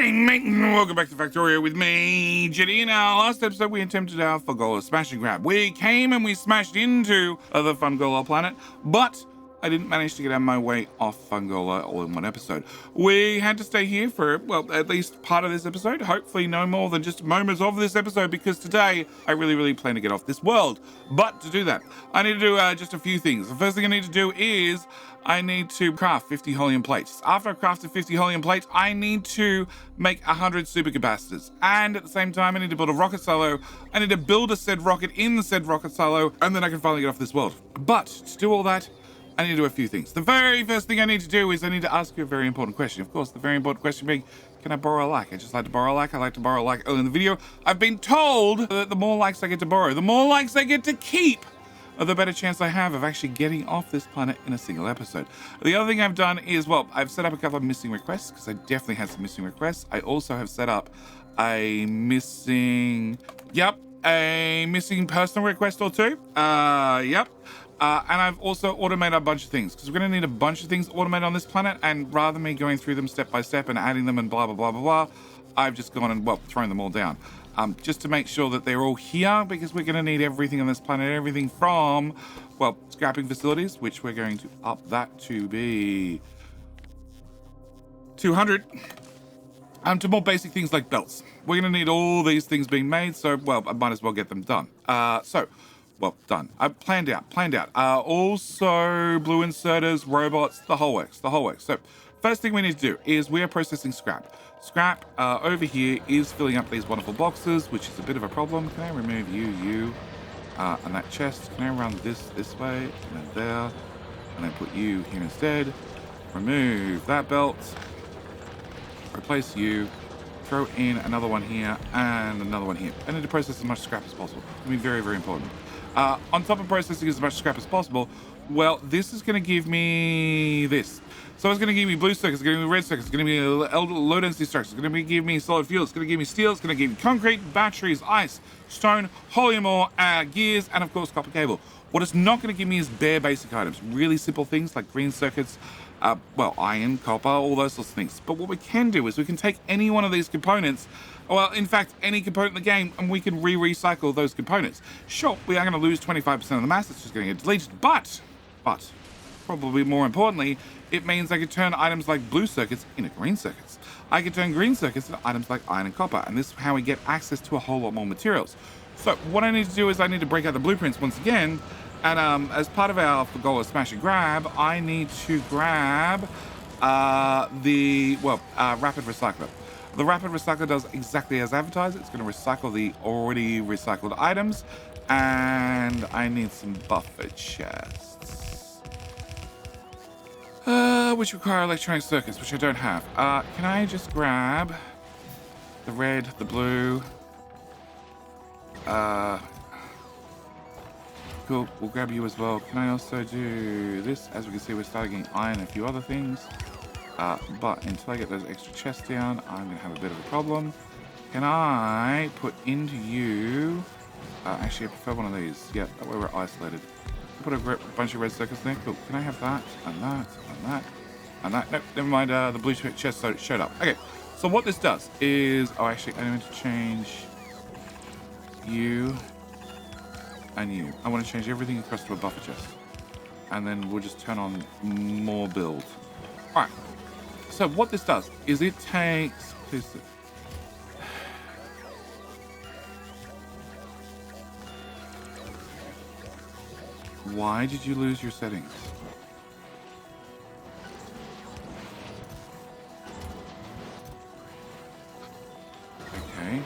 G'day, mate, and welcome back to Factorio with me, Jitty. In our last episode, we attempted our Fulgora smash and grab. We came and we smashed into the Fulgora planet, but I didn't manage to get out of my way off Fulgora all in one episode. We had to stay here for, well, at least part of this episode, hopefully no more than just moments of this episode, because today I really plan to get off this world. But to do that, I need to do just a few things. The first thing I need to do is I need to craft 50 helium plates. After I've crafted 50 helium plates, I need to make 100 supercapacitors. And at the same time, I need to build a rocket silo. I need to build a said rocket in the said rocket silo, and then I can finally get off this world. But to do all that, I need to do a few things. The very first thing I need to do is I need to ask you a very important question. Of course, the very important question being, can I borrow a like? I just like to borrow a like. I like to borrow a like early in the video. I've been told that the more likes I get to borrow, the more likes I get to keep, the better chance I have of actually getting off this planet in a single episode. The other thing I've done is, well, I've set up a couple of missing requests, because I definitely had some missing requests. I also have set up a missing personal request or two. And I've also automated a bunch of things, because we're going to need a bunch of things automated on this planet, and rather than me going through them step by step and adding them and blah, blah, blah, blah, blah, I've just gone and, well, thrown them all down. Just to make sure that they're all here, because we're going to need everything on this planet, everything from, well, scrapping facilities, which we're going to up that to be 200, to more basic things like belts. We're going to need all these things being made, so, well, I might as well get them done. Well, done. Planned out. Also, blue inserters, robots, the whole works. So, first thing we need to do is we are processing scrap. Scrap over here is filling up these wonderful boxes, which is a bit of a problem. Can I remove you, and that chest? Can I run this way, and then there, and then put you here instead? Remove that belt. Replace you. Throw in another one here and another one here. I need to process as much scrap as possible. It's going to be very important. On top of processing as much scrap as possible, well, this is going to give me this. So it's going to give me blue circuits, it's going to give me red circuits, it's going to give me low density structures, it's going to give me solid fuel, it's going to give me steel, it's going to give me concrete, batteries, ice, stone, helium ore, gears, and of course copper cable. What it's not going to give me is bare basic items, really simple things like green circuits, well, iron, copper, all those sorts of things. But what we can do is we can take any one of these components, well, in fact, any component in the game, and we can recycle those components. Sure, we are going to lose 25% of the mass, it's just going to get deleted, but, probably more importantly, it means I could turn items like blue circuits into green circuits. I could turn green circuits into items like iron and copper, and this is how we get access to a whole lot more materials. So what I need to do is I need to break out the blueprints once again, and as part of our Fulgora smash and grab, I need to grab the rapid recycler. The rapid recycler does exactly as advertised. It's going to recycle the already recycled items, and I need some buffer chests. Which require electronic circuits, which I don't have. Can I just grab the red, the blue? Cool, we'll grab you as well. Can I also do this? As we can see, we're starting getting iron and a few other things. But until I get those extra chests down, I'm going to have a bit of a problem. Can I put into you... actually, I prefer one of these. Yeah, that way we're isolated. Put a bunch of red circuits there. Cool. Can I have that, and that, and that, and that? Nope, never mind. The blue chest showed up. Okay, so what this does is... Oh, actually, I need to change you and you. I want to change everything across to a buffer chest. And then we'll just turn on more build. Alright. So what this does is it takes... Please, why did you lose your settings? Okay.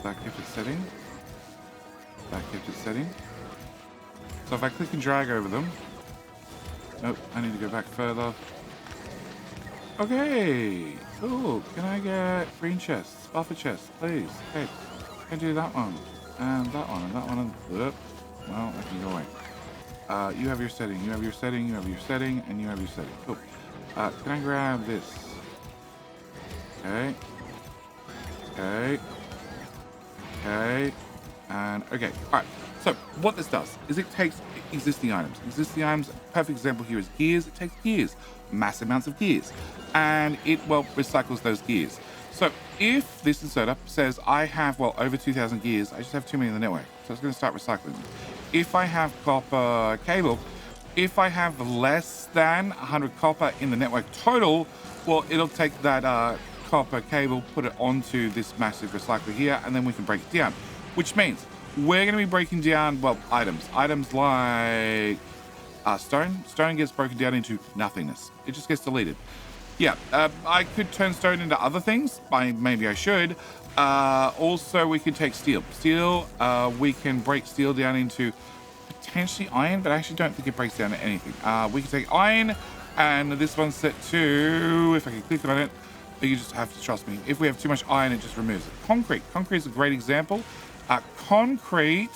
That kept it setting. That kept it setting. So if I click and drag over them... Nope, I need to go back further. Okay, cool. Can I get green chests, buffer chests, please? Okay, can I do that one, and that one, and that one, and... Well, that can go away. You have your setting, you have your setting, you have your setting, and you have your setting. Cool. Can I grab this? Okay. Okay. Okay. And, okay. Alright. So what this does is it takes existing items. Existing items, perfect example here is gears. It takes gears, massive amounts of gears, and it, well, recycles those gears. So if this inserter says I have, well, over 2,000 gears, I just have too many in the network. So it's going to start recycling them. If I have copper cable, if I have less than 100 copper in the network total, well, it'll take that copper cable, put it onto this massive recycler here, and then we can break it down. Which means we're going to be breaking down, well, items like stone. Stone gets broken down into nothingness. It just gets deleted. Yeah, I could turn stone into other things. Maybe I should. Also, we could take steel. We can break steel down into potentially iron, but I actually don't think it breaks down to anything. We can take iron, and this one's set to, if I can click on it, you just have to trust me. If we have too much iron, it just removes it. Concrete is a great example. Concrete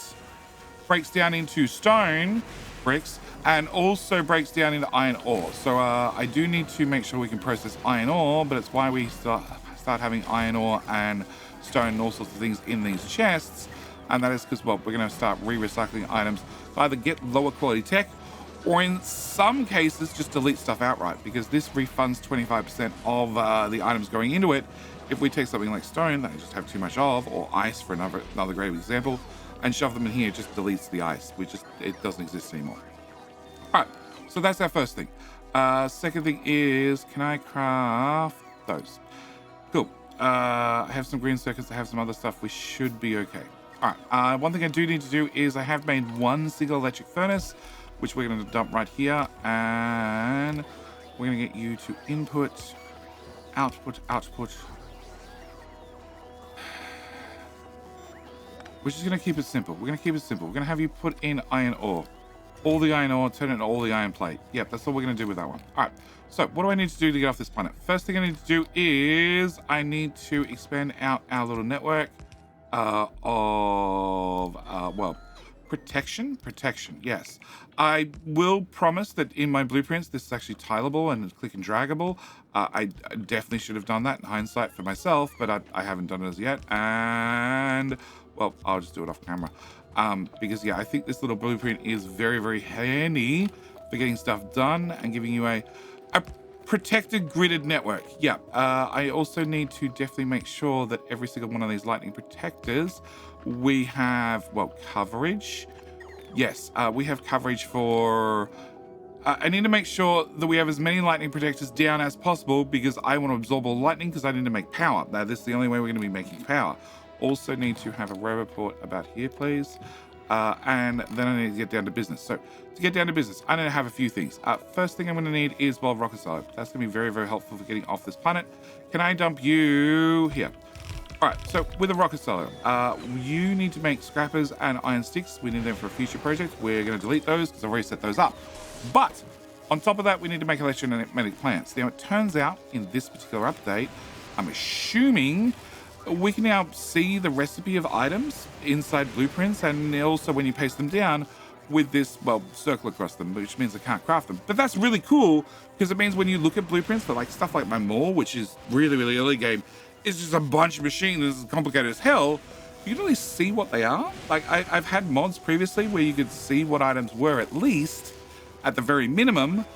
breaks down into stone bricks and also breaks down into iron ore. So I do need to make sure we can process iron ore, but it's why we start having iron ore and stone and all sorts of things in these chests. And that is because, well, we're going to start recycling items to either get lower quality tech, or in some cases just delete stuff outright, because this refunds 25% of the items going into it. If we take something like stone that I just have too much of, or ice for another great example, and shove them in here, it just deletes the ice. It doesn't exist anymore. All right, so that's our first thing. Second thing is, can I craft those? Cool. I have some green circuits. I have some other stuff. We should be okay. All right. One thing I do need to do is I have made one single electric furnace, which we're going to dump right here, and we're going to get you to input, output. We're just going to keep it simple. We're going to have you put in iron ore. All the iron ore, turn it into all the iron plate. Yep, that's all we're going to do with that one. All right. So what do I need to do to get off this planet? First thing I need to do is I need to expand out our little network well, protection, yes. I will promise that in my blueprints, this is actually tileable and click and draggable. I definitely should have done that in hindsight for myself, but I haven't done it as yet. And, well, I'll just do it off camera. Because, yeah, I think this little blueprint is very, very handy for getting stuff done and giving you a protected gridded network. Yeah, I also need to definitely make sure that every single one of these lightning protectors, we have, well, coverage. Yes, we have coverage for... I need to make sure that we have as many lightning protectors down as possible, because I want to absorb all lightning, because I need to make power. Now, this is the only way we're going to be making power. Also need to have a roboport about here, please. And then I need to get down to business. So to get down to business, I need to have a few things. First thing I'm going to need is, well, rocket silo. That's going to be very, very helpful for getting off this planet. Can I dump you here? All right, so with a rocket silo, you need to make scrappers and iron sticks. We need them for a future project. We're going to delete those because I've already set those up. But on top of that, we need to make electromagnetic plants. Now, it turns out in this particular update, I'm assuming we can now see the recipe of items inside blueprints, and also when you paste them down with this, well, circle across them, which means I can't craft them. But that's really cool, because it means when you look at blueprints for like stuff like my Maw, which is really, really early game, it's just a bunch of machines that's complicated as hell. You can really see what they are. Like I've had mods previously where you could see what items were, at least at the very minimum.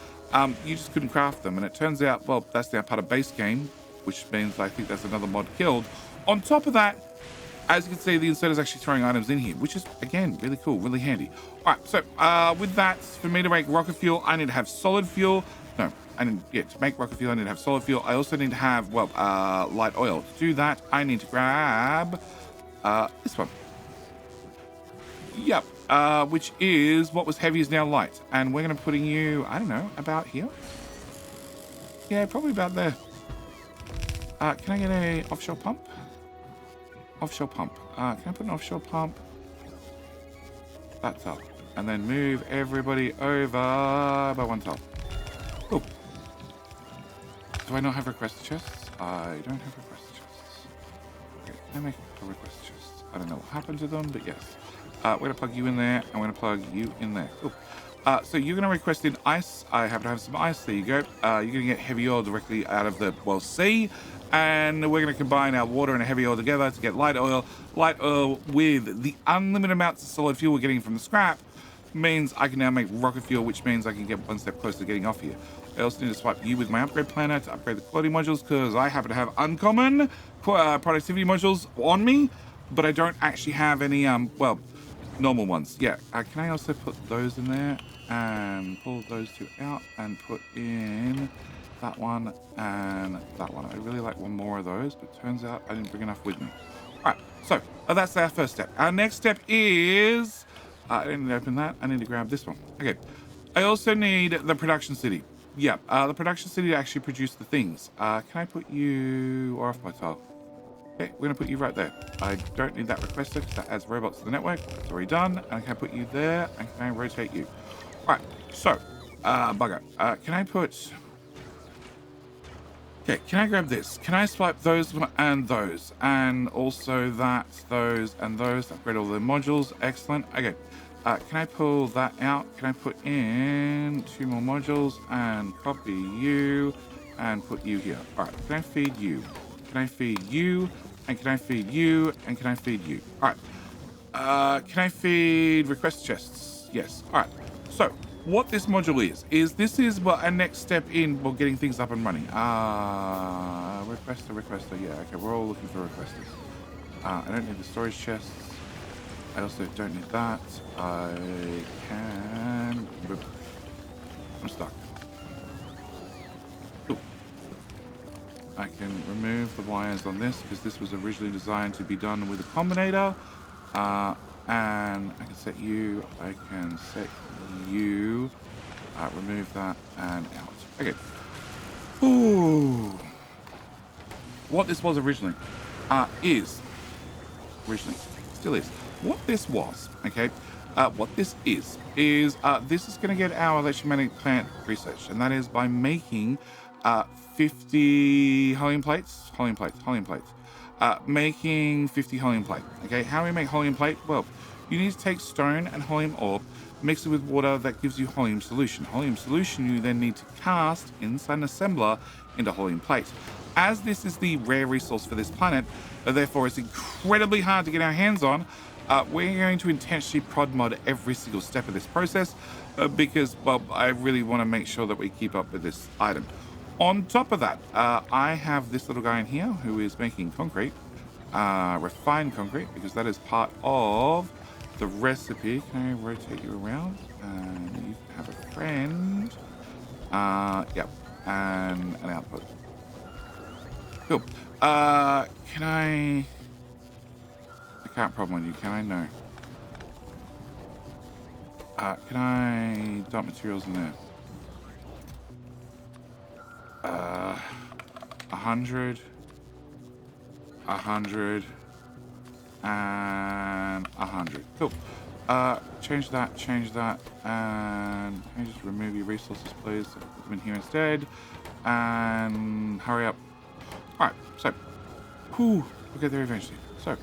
You just couldn't craft them, and it turns out, well, that's now part of base game, which means I think that's another mod killed. On top of that, as you can see, the inserter is actually throwing items in here, which is, again, really cool, really handy. All right, so with that, for me to make rocket fuel, I need to have solid fuel. No, to make rocket fuel, I need to have solid fuel. I also need to have, well, light oil. To do that, I need to grab this one. Yep, which is what was heavy is now light. And we're going to be putting you, I don't know, about here? Yeah, probably about there. Can I get a offshore pump? Offshore pump. Can I put an offshore pump? That's up. And then move everybody over by one tile. Cool. Do I not have request chests? I don't have request chests. Okay, can I make a request chest? I don't know what happened to them, but yes. We're going to plug you in there, and we're going to plug you in there. Cool. So you're going to request in ice. I happen to have some ice. There you go. You're going to get heavy oil directly out of the, well, sea. And we're going to combine our water and heavy oil together to get light oil. Light oil with the unlimited amounts of solid fuel we're getting from the scrap means I can now make rocket fuel, which means I can get one step closer to getting off here. I also need to swipe you with my upgrade planner to upgrade the quality modules because I happen to have uncommon productivity modules on me, but I don't actually have any, well, normal ones. Yeah. Can I also put those in there and pull those two out and put in that one and that one? I really like one more of those, but turns out I didn't bring enough with me. All right. So that's our first step. Our next step is... I didn't open that. I need to grab this one. Okay. I also need the production city. Yeah, the production city to actually produce the things. Can I put you off my tile? Okay, we're going to put you right there. I don't need that requester because that adds robots to the network. It's already done. And can I put you there? And can I rotate you? All right, so, bugger. Can I put... Okay, can I grab this? Can I swipe those and those? And also that, those, and those. Upgrade all the modules. Excellent. Okay. Can I pull that out? Can I put in 2 more modules and copy you and put you here? All right. Can I feed you? Can I feed you? And can I feed you? And can I feed you? All right. Can I feed request chests? Yes. All right. So what this module is this is a next step in getting things up and running. Requester. Yeah. Okay. We're all looking for requesters. I don't need the storage chests. I also don't need that. I can... I'm stuck. Ooh. I can remove the wires on this because this was originally designed to be done with a combinator. And I can set you. I can set you. Remove that and out. Okay. Ooh. What this was originally still is. What this was, okay, what this is this is going to get our electromagnetic plant research, and that is by making 50 helium plates, making 50 helium plate. Okay, how do we make helium plate? Well, you need to take stone and helium ore, mix it with water that gives you helium solution. Helium solution you then need to cast inside an assembler into helium plate. As this is the rare resource for this planet, therefore it's incredibly hard to get our hands on, we're going to intentionally prod mod every single step of this process because, well, I really want to make sure that we keep up with this item. On top of that, I have this little guy in here who is making concrete, refined concrete, because that is part of the recipe. Can I rotate you around? And you can have a friend. Yep, and an output. Cool. Can I can't problem on you, can I? No. Can I dump materials in there? 100, 100, and 100. Cool. Change that, and can I just remove your resources, please? Put them in here instead, and hurry up. All right, so, we'll get there eventually. So,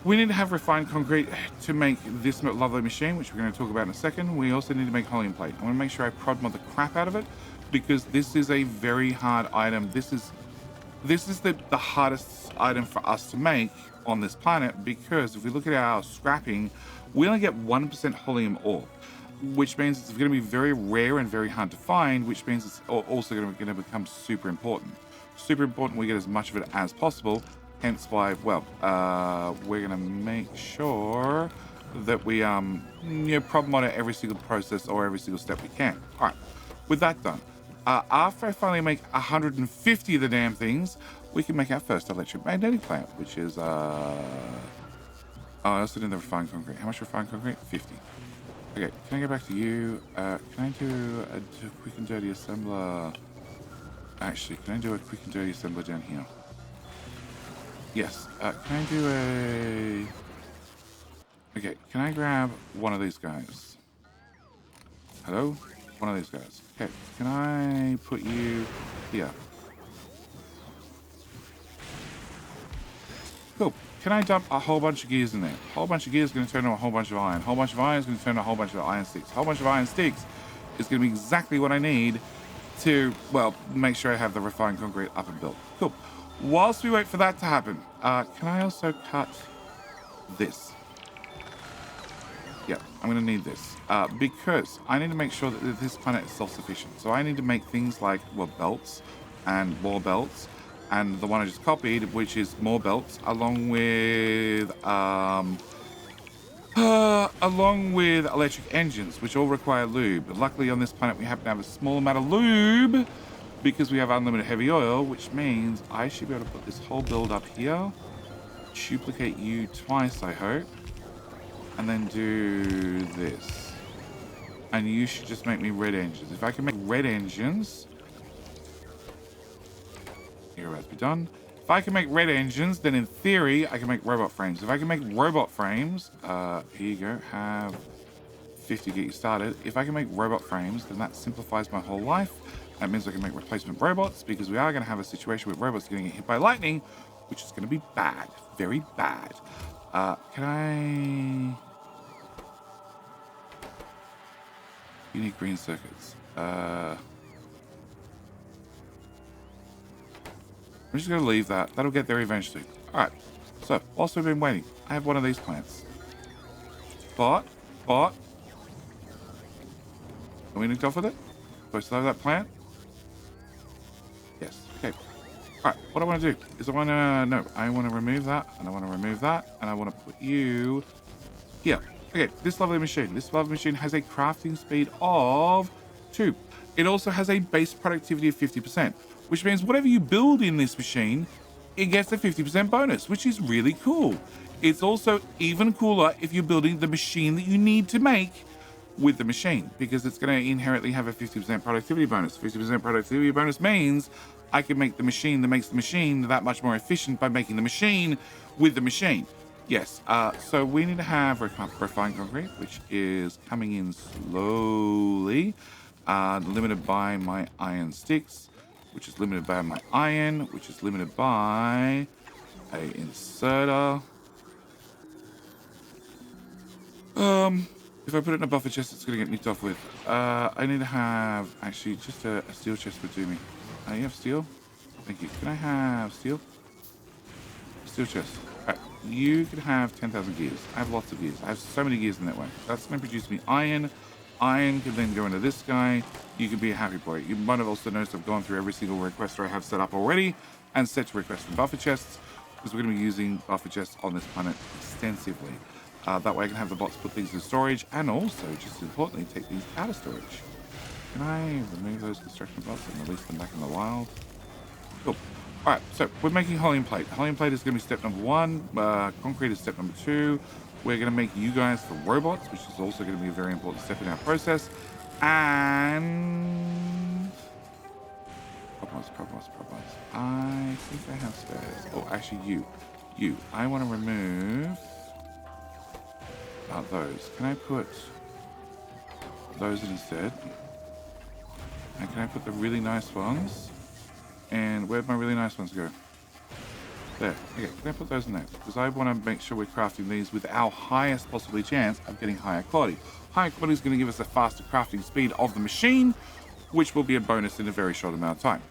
we need to have refined concrete to make this lovely machine, which we're going to talk about in a second. We also need to make helium plate. I want to make sure I prod mod the crap out of it because this is a very hard item. This is the hardest item for us to make on this planet because if we look at our scrapping, we only get 1% helium ore, which means it's going to be very rare and very hard to find, which means it's also going to become super important. Super important we get as much of it as possible. Hence why, well, we're going to make sure that we prod mod every single process or every single step we can. All right, with that done, after I finally make 150 of the damn things, we can make our first electromagnetic plant, which is, I also did the refined concrete. How much refined concrete? 50. Okay, can I go back to you? Can I do a quick and dirty assembler? Actually, can I do a quick and dirty assembler down here? Yes. Can I do a... Okay, can I grab one of these guys? Hello? One of these guys. Okay, can I put you here? Cool. can I dump a whole bunch of gears in there? A whole bunch of gears is going to turn into a whole bunch of iron. A whole bunch of iron is going to turn into a whole bunch of iron sticks. A whole bunch of iron sticks is going to be exactly what I need to, well, make sure I have the refined concrete up and built. Cool. Whilst we wait for that to happen, can I also cut this? Yeah, I'm going to need this because I need to make sure that this planet is self-sufficient. So I need to make things like, well, belts and more belts, and the one I just copied, which is more belts, along with electric engines, which all require lube. But luckily on this planet we happen to have a small amount of lube because we have unlimited heavy oil, which means I should be able to put this whole build up here, duplicate you twice, I hope, and then do this. And you should just make me red engines. If I can make red engines, you're about to be done. If I can make red engines, then in theory, I can make robot frames. If I can make robot frames, here you go, have 50 get you started. If I can make robot frames, then that simplifies my whole life. That means I can make replacement robots, because we are going to have a situation with robots getting hit by lightning, which is going to be bad, very bad. Can I... You need green circuits. I'm just going to leave that. That'll get there eventually. Alright, so whilst we've been waiting, I have one of these plants. But, are we nicked off with it? Do I still have that plant? Yes, okay. Alright, what I want to do is I want to remove that, and I want to remove that, and I want to put you here. Okay, this lovely machine has a crafting speed of 2. It also has a base productivity of 50%, which means whatever you build in this machine, it gets a 50% bonus, which is really cool. It's also even cooler if you're building the machine that you need to make with the machine, because it's going to inherently have a 50% productivity bonus. 50% productivity bonus means I can make the machine that makes the machine that much more efficient by making the machine with the machine. Yes, so we need to have refined concrete, which is coming in slowly, limited by my iron sticks, which is limited by my iron, which is limited by a inserter. If I put it in a buffer chest, it's going to get nicked off with. I need to have, actually, just a steel chest would do me. You have steel? Thank you. Can I have steel? Steel chest. Alright, you can have 10,000 gears. I have lots of gears. I have so many gears in that way. That's going to produce me iron. Iron can then go into this guy. You can be a happy boy. You might have also noticed I've gone through every single requester I have set up already and set to request from buffer chests, because we're going to be using buffer chests on this planet extensively. That way I can have the bots put things in storage, and also, just as importantly, take these out of storage. Can I remove those construction bots and release them back in the wild? Cool. Alright, so we're making helium plate. Helium plate is going to be step number 1. Concrete is step number 2. We're going to make you guys for robots, which is also going to be a very important step in our process. And... Problems. I think I have spares. Oh, actually, you. I want to remove... those. Can I put those in instead? And can I put the really nice ones? And where'd my really nice ones go? There. Okay, can I put those in there? Because I want to make sure we're crafting these with our highest possible chance of getting higher quality. Higher quality is going to give us a faster crafting speed of the machine, which will be a bonus in a very short amount of time.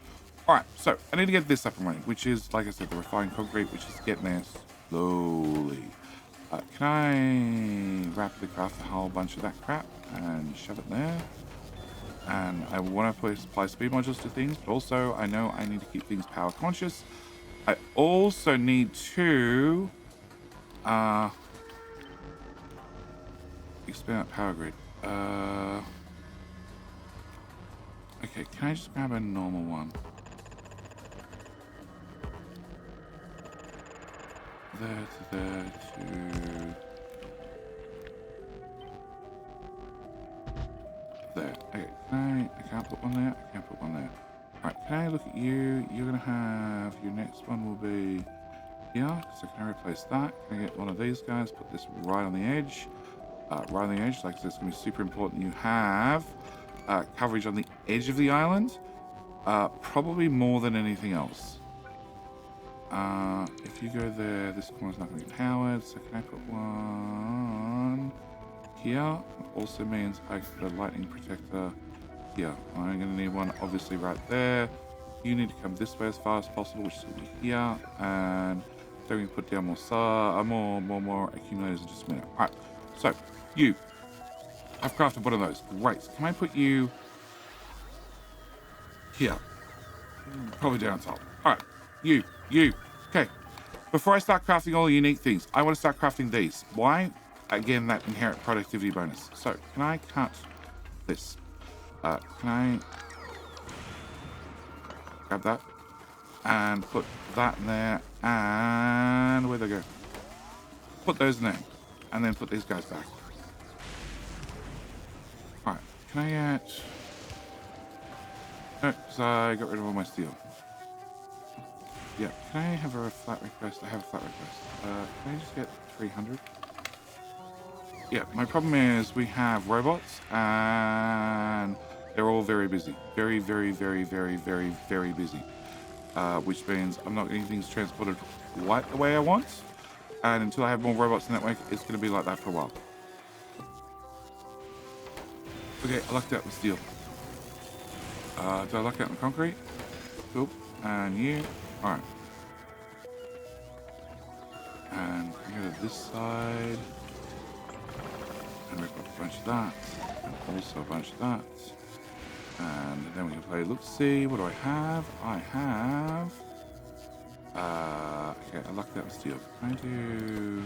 Alright, so I need to get this up and running, which is, like I said, the refined concrete, which is getting there slowly. Can I rapidly craft a whole bunch of that crap and shove it there? And I want to apply speed modules to things, but also I know I need to keep things power conscious. I also need to expand out power grid. Okay, can I just grab a normal one? There to there to... There. Okay, I can't put one there. I can't put one there. Alright, can I look at you? You're going to have... Your next one will be here. So can I replace that? Can I get one of these guys? Put this right on the edge. Right on the edge. Like I said, it's going to be super important. You have coverage on the edge of the island. Probably more than anything else. If you go there, this corner's not going to be powered, so can I put one here? Also means I can put a lightning protector here. I'm going to need one obviously right there. You need to come this way as far as possible, which will be here, and then we can put down more accumulators in just a minute. All right, so you, I've crafted one of those. Great. Can I put you here? Probably down top. All right, you. Okay. Before I start crafting all the unique things, I want to start crafting these. Why? Again, that inherent productivity bonus. So, can I cut this? Can I grab that and put that in there? And where'd they go? Put those in there, and then put these guys back. All right. Can I get? No, because I got rid of all my steel. Yeah. Can I have a flat request? I have a flat request. Can I just get 300? Yeah, my problem is we have robots and they're all very busy. Very busy. Which means I'm not getting things transported quite the way I want. And until I have more robots in that network, it's going to be like that for a while. Okay, I lucked out with steel. Did I luck out in concrete? Cool. And you. Alright. And I go to this side. And rip up a bunch of that, and also a bunch of that. And then we can play look-see. What do I have? I have... okay, I lucked out with steel. Can I do...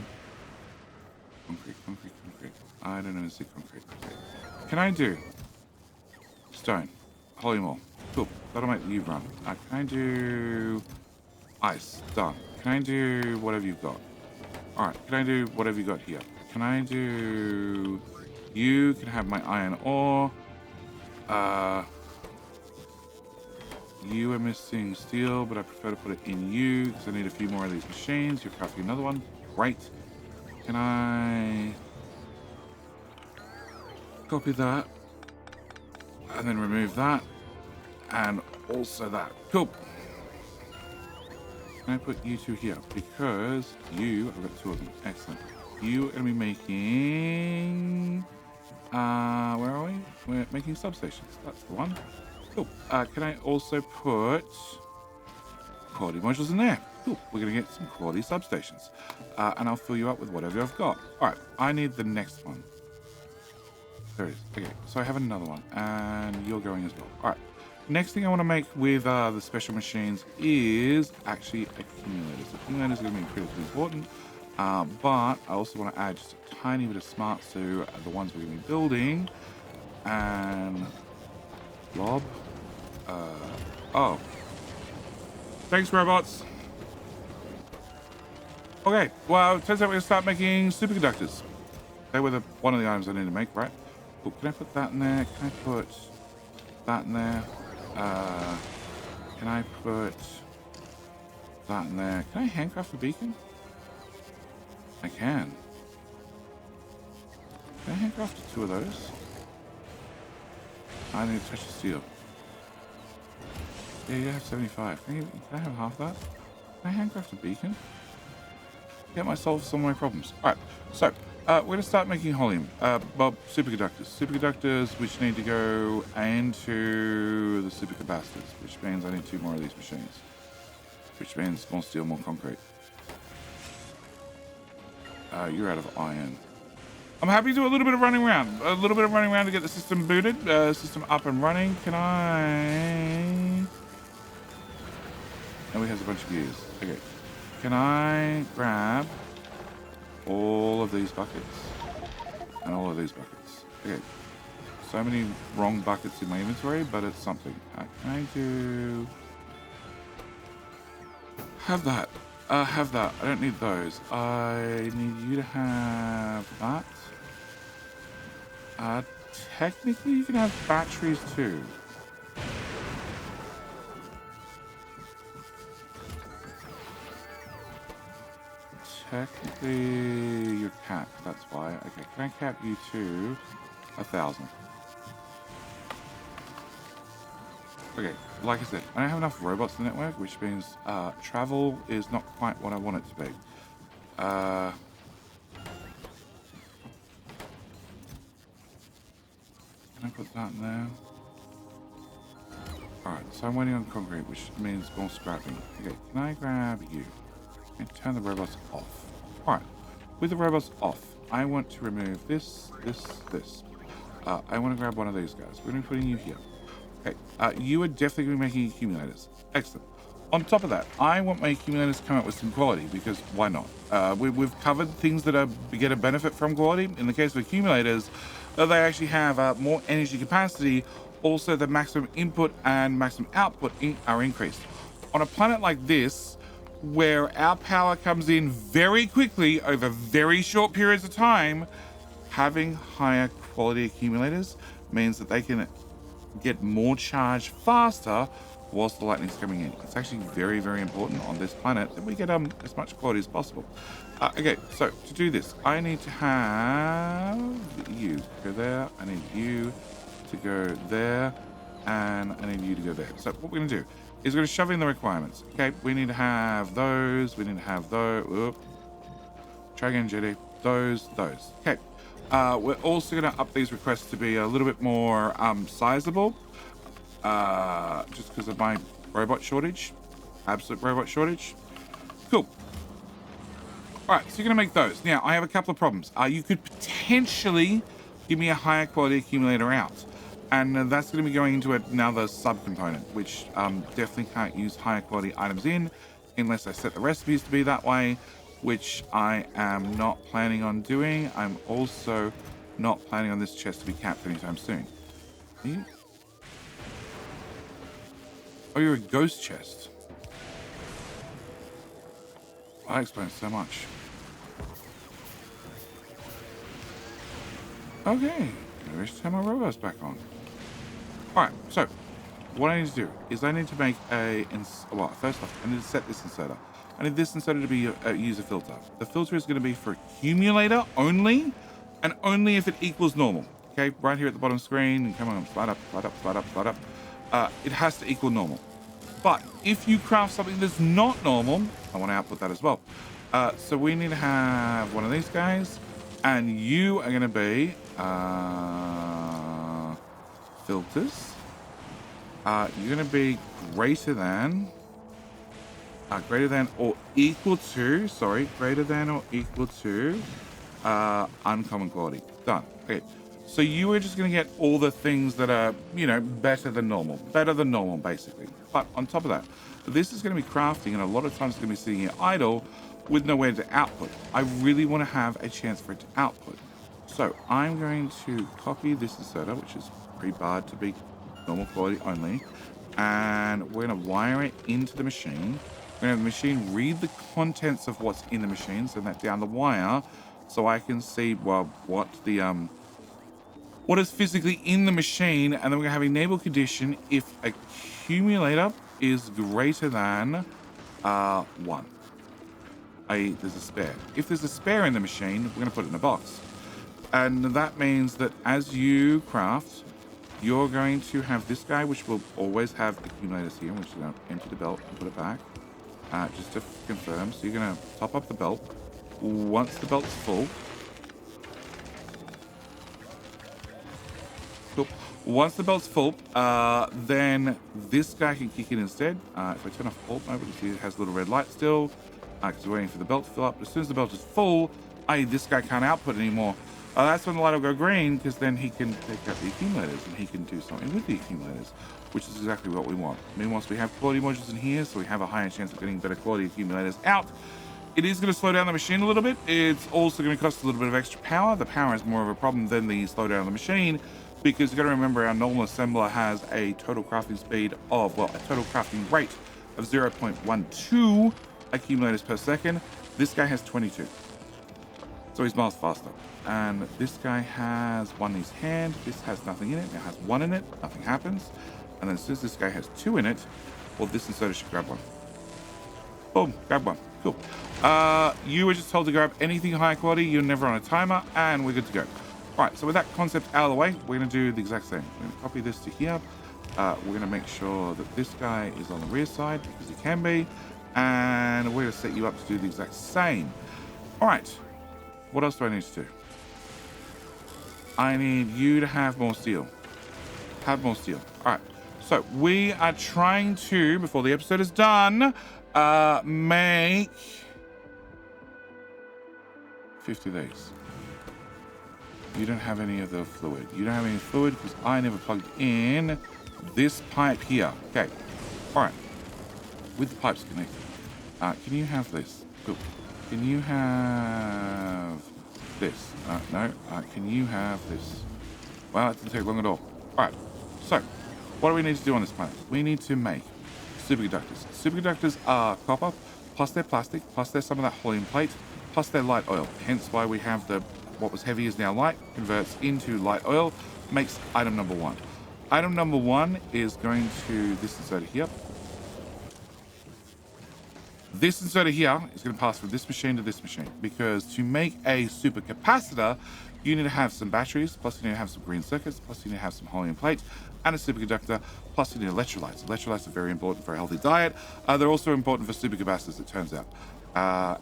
Concrete. I don't even see concrete. Okay. Can I do... stone? Holy more. Cool. That'll make you run. Can I do... ice? Done. Can I do whatever you've got? Alright, can I do whatever you got here? Can I do... you can have my iron ore. You are missing steel, but I prefer to put it in you because I need a few more of these machines. You're crafting another one. Great. Can I copy that? And then remove that. And also that. Cool. Can I put you two here? Because you... I've got two of them. Excellent. You are going to be making... where are we? We're making substations. That's the one. Cool. Can I also put quality modules in there? Cool. We're going to get some quality substations. And I'll fill you up with whatever I've got. All right. I need the next one. There it is. Okay. So I have another one. And you're going as well. All right. Next thing I want to make with the special machines is actually accumulators. Accumulators are going to be critically important. But I also want to add just a tiny bit of smarts to the ones we're going to be building. And... blob. Oh. Thanks, robots. Okay, well, it turns out we're going to start making superconductors. They were one of the items I need to make, right? Cool. Can I put that in there? Can I put that in there? Can I put that in there? Can I handcraft a beacon? I can. Can I handcraft two of those? I need to touch the steel. Yeah, you have 75. Can I have half that? Can I handcraft a beacon? Get myself some of my problems. Alright, so we're going to start making helium. Superconductors. Superconductors which need to go into the supercapacitors, which means I need 2 more of these machines. Which means more steel, more concrete. You're out of iron. I'm happy to do a little bit of running around. A little bit of running around to get the system booted. System up and running. Can I... and we have a bunch of gears. Okay. Can I grab all of these buckets? And all of these buckets. Okay. So many wrong buckets in my inventory, but it's something. Can I do... have that. Have that. I don't need those. I need you to have that. Technically you can have batteries too. Technically you're capped, that's why. Okay, can I cap you to 1,000? Okay, like I said, I don't have enough robots in the network, which means travel is not quite what I want it to be. Can I put that in there? Alright, so I'm waiting on concrete, which means more scrapping. Okay, can I grab you? And turn the robots off. Alright, with the robots off, I want to remove this. I want to grab one of these guys. We're going to be putting you here. Okay, you are definitely going to be making accumulators. Excellent. On top of that, I want my accumulators to come out with some quality, because why not? We've covered things that get a benefit from quality. In the case of accumulators, they actually have more energy capacity. Also, the maximum input and maximum output are increased. On a planet like this, where our power comes in very quickly over very short periods of time, having higher quality accumulators means that they can get more charge faster whilst the lightning's coming in. It's actually very, very important on this planet that we get as much quality as possible. Okay, so to do this, I need to have you go there. I need you to go there, and I need you to go there. So what we're going to do is we're going to shove in the requirements. Okay, we need to have those. We need to have those. Whoop. Try again, Jetty. Those. Okay. We're also going to up these requests to be a little bit more sizable, just because of my robot shortage, absolute robot shortage. Cool. All right, so you're going to make those. Now, I have a couple of problems. You could potentially give me a higher quality accumulator out, and that's going to be going into another subcomponent, which definitely can't use higher quality items in unless I set the recipes to be that way, which I am not planning on doing. I'm also not planning on this chest to be capped anytime soon. Are you? Oh, you're a ghost chest. That explains so much. Okay, maybe I should turn my robots back on. Alright, so what I need to do is I need to make well, first off, I need to set this inserter. I need this inserter to be a user filter. The filter is going to be for accumulator only, and only if it equals normal. Okay, right here at the bottom screen. Come on, slide up, slide up, slide up, slide up. It has to equal normal. But if you craft something that's not normal, I want to output that as well. So we need to have one of these guys, and you are going to be filters. You're going to be greater than or equal to, greater than or equal to uncommon quality. Done. Okay. So you are just going to get all the things that are, better than normal, basically. But on top of that, this is going to be crafting, and a lot of times it's going to be sitting here idle with nowhere to output. I really want to have a chance for it to output. So I'm going to copy this inserter, which is pre-barred to be normal quality only, and we're going to wire it into the machine. We're going to have the machine read the contents of what's in the machine, send that down the wire, so I can see, well, what is physically in the machine, and then we're going to have enable condition if accumulator is greater than 1. i.e. there's a spare. If there's a spare in the machine, we're going to put it in a box. And that means that as you craft, you're going to have this guy, which will always have accumulators here, which is going to empty the belt and put it back, just to confirm. So you're going to top up the belt. Once the belt's full, cool. Once the belt's full, then this guy can kick in instead. If I turn off alt mode, you can see it has a little red light still, because we're waiting for the belt to fill up. As soon as the belt is full, i.e. this guy can't output anymore, that's when the light will go green, because then he can take out the accumulators and he can do something with the accumulators, which is exactly what we want. Meanwhile, we have quality modules in here, so we have a higher chance of getting better quality accumulators out. It is going to slow down the machine a little bit. It's also going to cost a little bit of extra power. The power is more of a problem than the slowdown of the machine, because you've got to remember our normal assembler has a total crafting speed of, well, a total crafting rate of 0.12 accumulators per second. This guy has 22. So he's miles faster. And this guy has one in his hand. This has nothing in it. Now has one in it. Nothing happens. And then as soon as this guy has 2 in it, well, this inserter should grab one. Boom, grab one. Cool. You were just told to grab anything high quality. You're never on a timer, and we're good to go. All right, so with that concept out of the way, we're going to do the exact same. We're going to copy this to here, We're going to make sure that this guy is on the rear side because he can be. And we're going to set you up to do the exact same. All right. What else do I need to do? I need you to have more steel. Have more steel. All right. So we are trying to, before the episode is done, make 50 of these. You don't have any of the fluid. You don't have any fluid because I never plugged in this pipe here. Okay. All right. With the pipes connected. Can you have this? Cool. Can you have this? No. Can you have this? Well, it didn't take long at all. All right. So, what do we need to do on this planet? We need to make superconductors. Superconductors are copper, plus they're plastic, plus there's some of that helium plate, plus they're light oil. Hence why we have the what was heavy is now light, converts into light oil, makes item number 1. Item number 1 is going to this inserter here. This inserter here is going to pass from this machine to this machine because to make a supercapacitor, you need to have some batteries, plus you need to have some green circuits, plus you need to have some helium plate and a superconductor, plus you need electrolytes. Electrolytes are very important for a healthy diet. They're also important for supercapacitors, it turns out.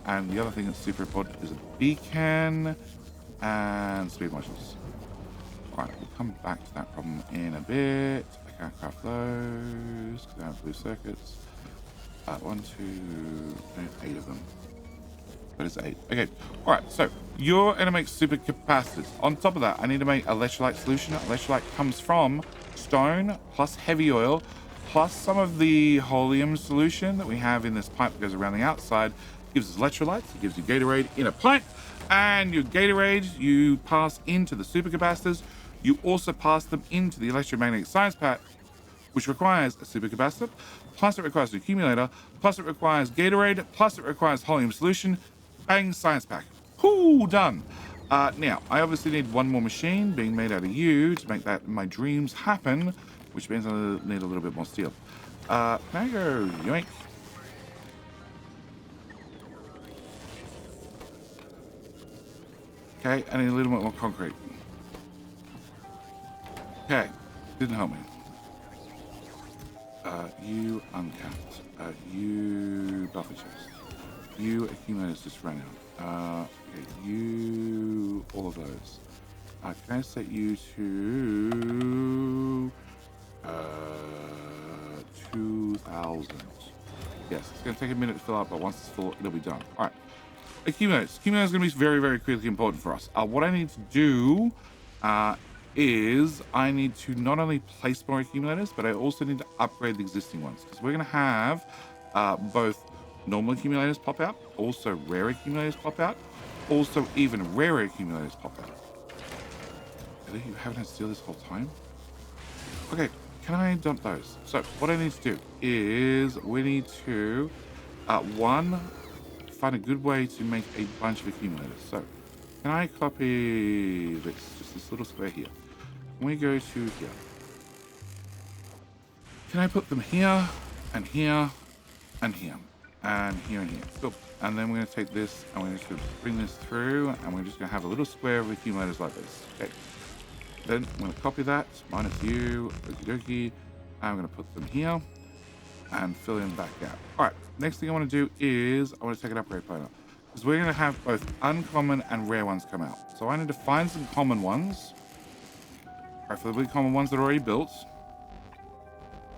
And the other thing that's super important is a beacon and speed modules. All right, we'll come back to that problem in a bit. I can't craft those because I have blue circuits. 1, 2, 8 of them. But it's 8. Okay. All right. So you're going to make supercapacitors. On top of that, I need to make electrolyte solution. Electrolyte comes from stone plus heavy oil plus some of the helium solution that we have in this pipe that goes around the outside. Gives us electrolytes. It gives you Gatorade in a pipe. And your Gatorade you pass into the supercapacitors. You also pass them into the electromagnetic science pack, which requires a supercapacitor, plus it requires an accumulator, plus it requires Gatorade, plus it requires helium solution. Bang, science pack. Whoo, done. Now, I obviously need one more machine being made out of you to make that my dreams happen, which means I need a little bit more steel. Can I go yoink? Okay, I need a little bit more concrete. Okay, didn't help me. You uncapped. You buffer chest. You accumulators just ran out. Okay, you all of those. Can I set you to 2,000? Yes, it's going to take a minute to fill up, but once it's full, it'll be done. All right. Accumulators. Accumulators are going to be very, very critically important for us. What I need to do is I need to not only place more accumulators, but I also need to upgrade the existing ones because we're going to have both normal accumulators pop out, also rare accumulators pop out, also even rarer accumulators pop out. Really? You haven't had steel this whole time? Okay, can I dump those? So what I need to do is we need to one, find a good way to make a bunch of accumulators. So can I copy this, just this little square here? Can we go to here? Can I put them here, and here, and here, and here, and here? Cool. And then we're going to take this, and we're just going to bring this through, and we're just going to have a little square of accumulators like this. Okay. Then I'm going to copy that, minus you, okie dokie. I'm going to put them here, and fill in back out. All right. Next thing I want to do is I want to take an upgrade planer. Because we're going to have both uncommon and rare ones come out. So I need to find some common ones. Preferably common ones that are already built.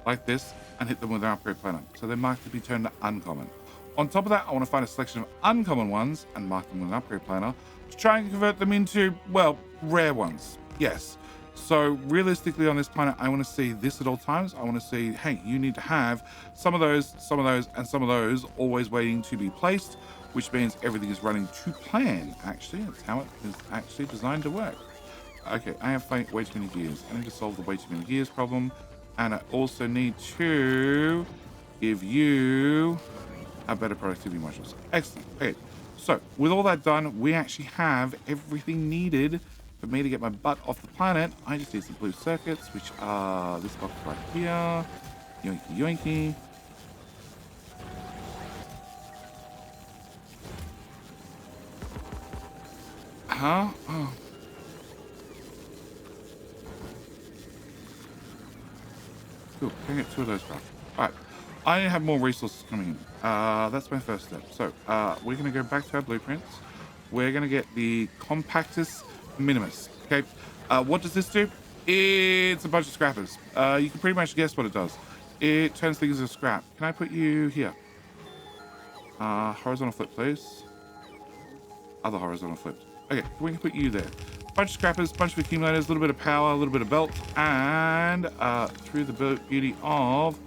Like this. And hit them with an upgrade planer. So they're marked to be turned to uncommon. On top of that, I want to find a selection of uncommon ones and mark them with an upgrade planer. To try and convert them into, well, rare ones. Yes. So realistically on this planet, I want to see this at all times. I want to see, hey, you need to have some of those, and some of those always waiting to be placed. Which means everything is running to plan, actually. That's how it is actually designed to work. Okay, I have way too many gears. I need to solve the way too many gears problem. And I also need to give you a better productivity modules. Excellent. Okay, so with all that done, we actually have everything needed for me to get my butt off the planet. I just need some blue circuits, which are this box right here. Yoinky yoinky. Huh? Oh. Can I get 2 of those craft? All right. I have more resources coming in. That's my first step. So we're going to go back to our blueprints. We're going to get the Compactus Minimus. Okay. What does this do? It's a bunch of scrappers. You can pretty much guess what it does. It turns things into scrap. Can I put you here? Horizontal flip, please. Other horizontal flipped. Okay, we can put you there. Bunch of scrappers, bunch of accumulators, a little bit of power, a little bit of belt, and through the beauty of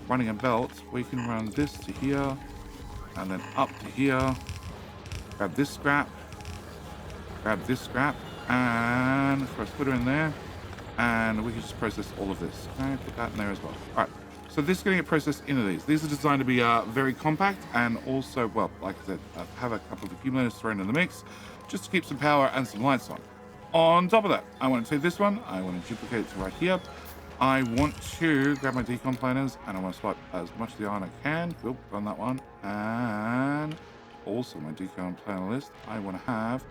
running a belt, we can run this to here, and then up to here. Grab this scrap, and throw a splitter in there, and we can just process all of this. Can I put that in there as well? All right. So this is going to get processed into these. These are designed to be very compact and also, well, like I said, have a couple of accumulators thrown in the mix just to keep some power and some lights on. On top of that, I want to take this one. I want to duplicate it to right here. I want to grab my decon planers and I want to swap as much of the iron I can. Cool, on that one. And also my decon planner list, I want to have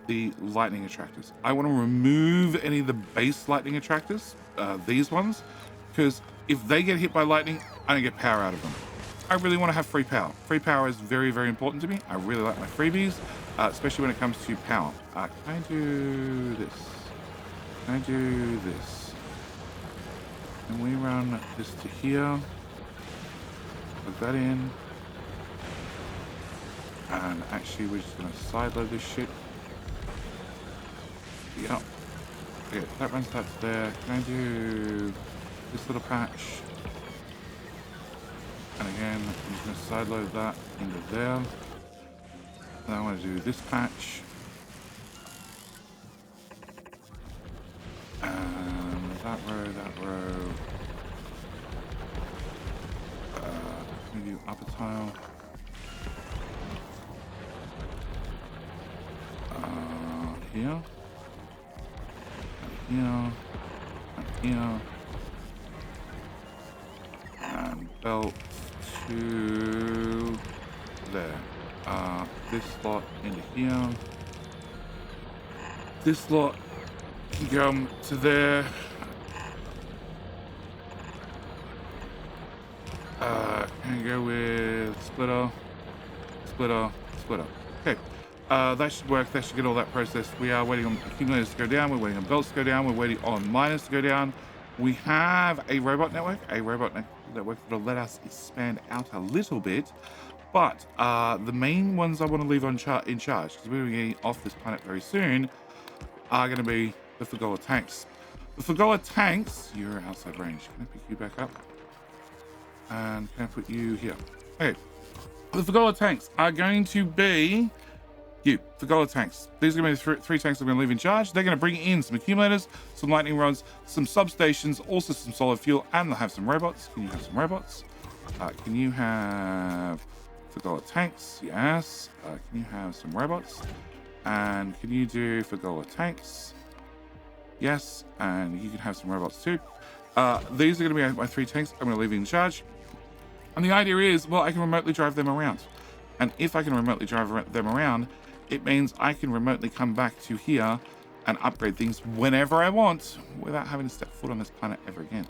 the lightning attractors. I want to remove any of the base lightning attractors, these ones, because if they get hit by lightning, I don't get power out of them. I really want to have free power. Free power is very, very important to me. I really like my freebies, especially when it comes to power. Can I do this? Can I do this? Can we run this to here? Plug that in. And actually, we're just going to sideload this shit. Yep. Okay, that runs that to there. Can I do this little patch? And again, I'm just going to sideload that into there. And I want to do this patch. And that row. Can we do upper tile? Here. And here. And belt to there. This slot into here. This slot can come to there. Can I go with splitter? Okay. That should work. That should get all that processed. We are waiting on accumulators to go down. We're waiting on belts to go down. We're waiting on miners to go down. We have a robot network that'll let us expand out a little bit. But the main ones I want to leave in charge, because we're getting off this planet very soon, are going to be the Fulgora tanks. The Fulgora tanks, you're outside range. Can I pick you back up? And can I put you here? Okay. The Fulgora tanks are going to be Fulgora tanks. These are going to be the three tanks I'm going to leave in charge. They're going to bring in some accumulators, some lightning rods, some substations, also some solid fuel, and they'll have some robots. Can you have some robots? Can you have Fulgora tanks? Yes. Can you have some robots? And can you do Fulgora tanks? Yes. And you can have some robots too. These are going to be my 3 tanks I'm going to leave in charge. And the idea is, well, I can remotely drive them around. And if I can remotely drive them around, it means I can remotely come back to here and upgrade things whenever I want without having to step foot on this planet ever again,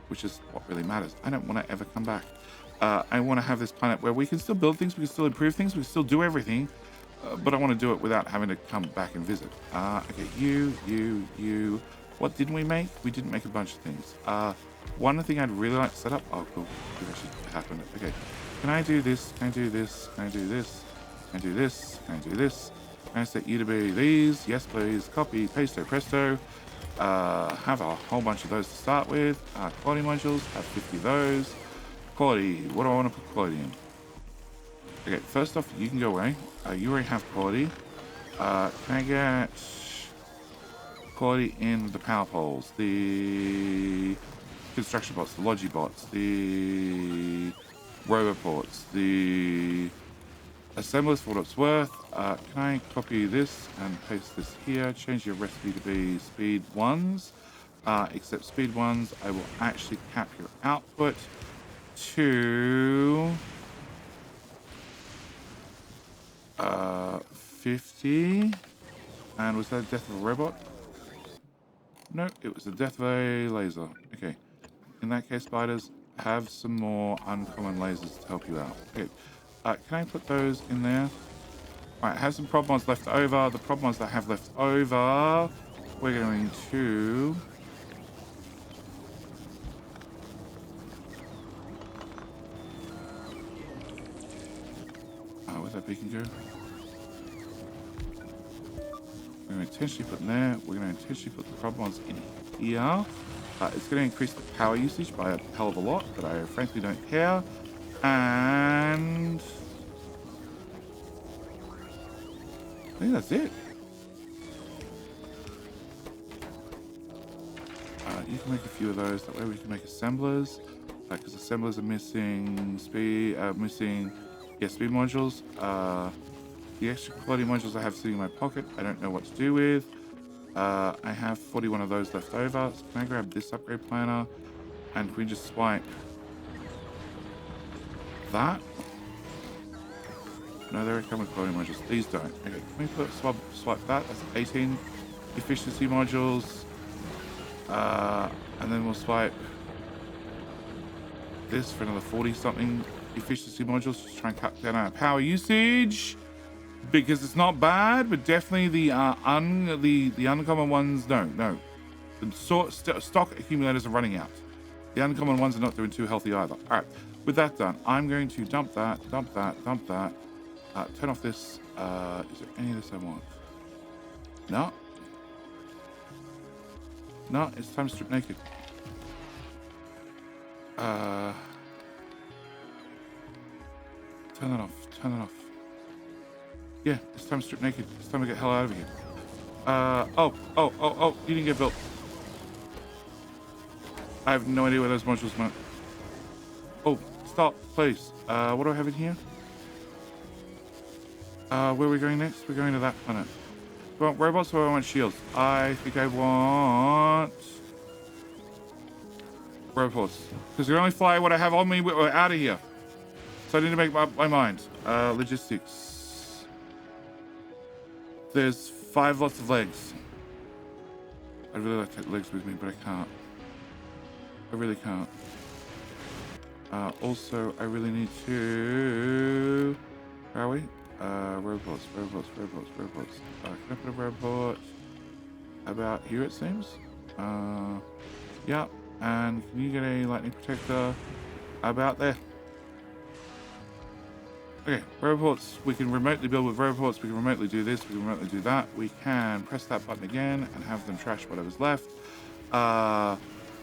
which is what really matters. I don't want to ever come back. I want to have this planet where we can still build things, we can still improve things, we can still do everything, but I want to do it without having to come back and visit. Okay, you. What didn't we make? We didn't make a bunch of things. One thing I'd really like to set up. Oh, cool. It actually happened. Okay. Can I do this? Can I do this? Can I do this? Can I do this? Can I do this? Can I set you to be these? Yes, please. Copy, pasto, presto. Have a whole bunch of those to start with. Quality modules. Have 50 of those. Quality. What do I want to put quality in? Okay, first off, you can go away. You already have quality. Can I get quality in the power poles, the construction bots, the logi bots, the roboports, the assemblers for what it's worth? Can I copy this and paste this here? Change your recipe to be speed 1s. Except speed 1s, I will actually cap your output to 50. And was that the death of a robot? No, it was the death of a laser. Okay. In that case, spiders, have some more uncommon lasers to help you out. Okay. Can I put those in there? All right, have some prob mods left over. The prob mods that I have left over, we're going to... where's that beacon go? We're going to intentionally put in there. We're going to intentionally put the prob mods in here. It's going to increase the power usage by a hell of a lot, but I frankly don't care. And I think that's it. You can make a few of those. That way we can make assemblers. Because assemblers are missing speed, speed modules. The extra quality modules I have sitting in my pocket, I don't know what to do with. I have 41 of those left over. So can I grab this upgrade planner? And can we just swipe that? No, they come with quality modules. These don't. Okay, can we swipe that? That's 18 efficiency modules. And then we'll swipe this for another 40 something efficiency modules to try and cut down our power usage, because it's not bad, but definitely the uncommon ones, no. The stock accumulators are running out. The uncommon ones are not doing too healthy either. All right, with that done, I'm going to dump that. Turn off this. Is there any of this I want? No, it's time to strip naked. Turn that off. Yeah, it's time to strip naked. It's time to get the hell out of here. Oh, you didn't get built. I have no idea where those modules went. Oh, stop, please. What do I have in here? Where are we going next? We're going to that planet. Do I want robots or I want shields? I think I want robots. Because we only fly what I have on me. We're out of here. So I need to make up my mind. Logistics. There's 5 lots of legs. I'd really like to take legs with me, but I can't. I really can't. Also, I really need to... Where are we? Robots. Can I put a robot about here, it seems? Yeah. And can you get a lightning protector about there? Okay, robots. We can remotely build with robots. We can remotely do this. We can remotely do that. We can press that button again and have them trash whatever's left.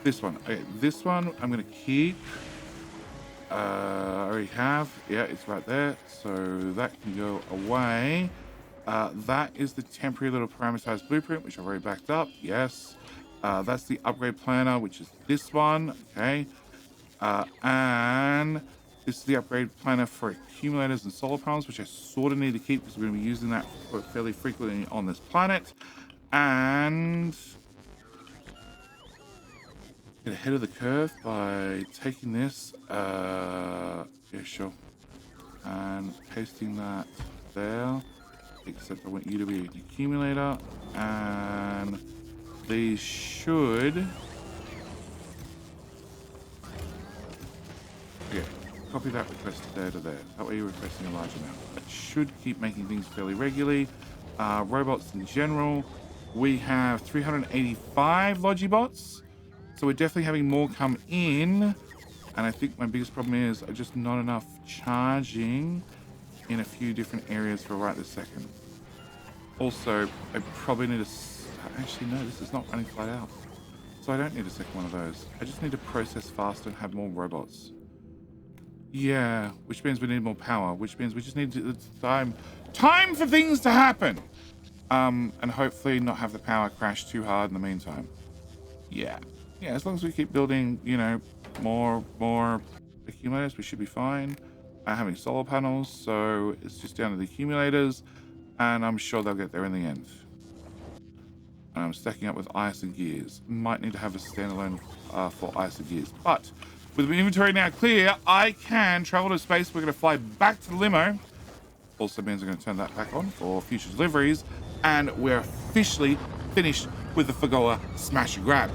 This one. Okay, this one I'm going to keep. I already have. Yeah, it's right there. So that can go away. That is the temporary little parameterized blueprint, which I've already backed up. Yes. That's the upgrade planner, which is this one. Okay. And this is the upgrade planner for accumulators and solar panels, which I sort of need to keep because we're going to be using that fairly frequently on this planet. And get ahead of the curve by taking this. Yeah, sure. And pasting that there. Except I want you to be an accumulator. And these should... Okay, copy that request there to there. That way you're requesting a large amount. That should keep making things fairly regularly. Robots in general, we have 385 Logibots. So we're definitely having more come in. And I think my biggest problem is just not enough charging in a few different areas for right this second. Also, I probably need to... Actually, no, this is not running flat out. So I don't need a second one of those. I just need to process faster and have more robots. Yeah, which means we need more power, which means we just need to, time for things to happen. And hopefully not have the power crash too hard in the meantime. Yeah, as long as we keep building, you know, more accumulators, we should be fine. Having solar panels, so it's just down to the accumulators, and I'm sure they'll get there in the end. And I'm stacking up with ice and gears. Might need to have a standalone for ice and gears, but with the inventory now clear, I can travel to space. We're going to fly back to the limo. Also means I'm going to turn that back on for future deliveries, and we're officially finished with the Fulgora smash and grab.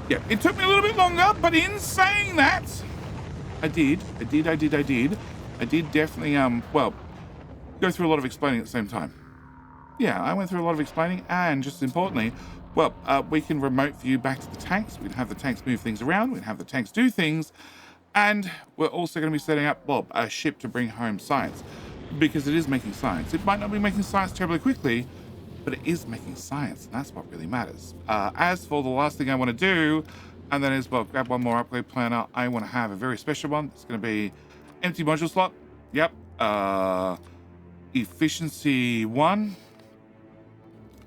Yeah, it took me a little bit longer, but in saying that, I did definitely, well, go through a lot of explaining at the same time. Yeah, I went through a lot of explaining, and just as importantly, well, we can remote view back to the tanks. We can have the tanks move things around. We can have the tanks do things. And we're also going to be setting up, well, a ship to bring home science, because it is making science. It might not be making science terribly quickly, but it is making science, and that's what really matters. As for the last thing I want to do, and that is, well, grab one more upgrade planner. I want to have a very special one. It's going to be empty module slot. Yep. Efficiency 1.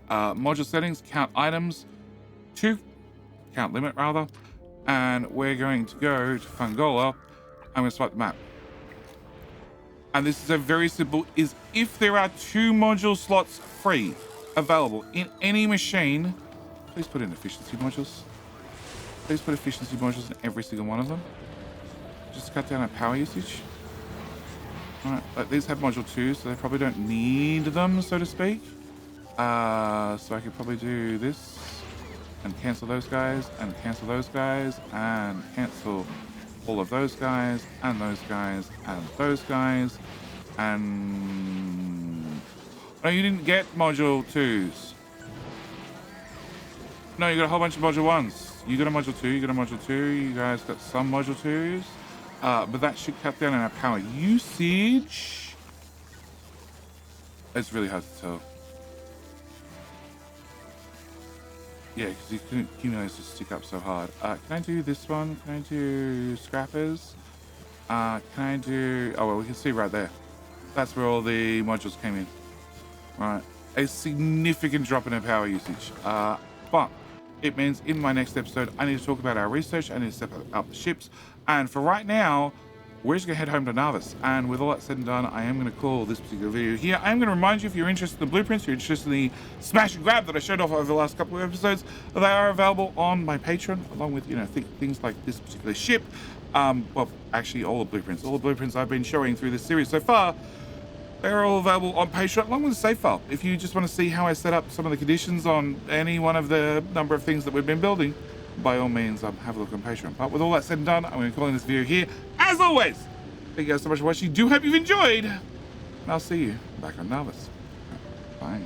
Module settings, count items 2. Count limit, rather. And we're going to go to Fulgora. I'm going to swipe the map. And this is a very simple, is if there are 2 module slots free available in any machine, please put in efficiency modules. Please put efficiency modules in every single one of them. Just to cut down our power usage. Alright, but these have module 2, so they probably don't need them, so to speak. So I could probably do this and cancel those guys and cancel those guys and cancel all of those guys and those guys and those guys. And no, you didn't get module 2s. No, you got a whole bunch of module 1s. You got a module 2, you got a module 2, you guys got some module 2s. But that should cut down on our power usage. It's really hard to tell. Yeah, because you couldn't accumulators just stick up so hard. Can I do this one? Can I do scrappers? Can I do... Oh, well, we can see right there. That's where all the modules came in. Right. A significant drop in our power usage. But it means in my next episode, I need to talk about our research. I need to step up the ships. And for right now, we're just going to head home to Narvis. And with all that said and done, I am going to call this particular video here. I am going to remind you, if you're interested in the blueprints, you're interested in the smash and grab that I showed off over the last couple of episodes, they are available on my Patreon, along with, you know, things like this particular ship. Well, actually, all the blueprints I've been showing through this series so far, they're all available on Patreon, along with a save file. If you just want to see how I set up some of the conditions on any one of the number of things that we've been building, by all means, have a look on Patreon. But with all that said and done, I'm going to call in this video here. As always, thank you guys so much for watching. Do hope you've enjoyed. And I'll see you back on Narvis. Bye.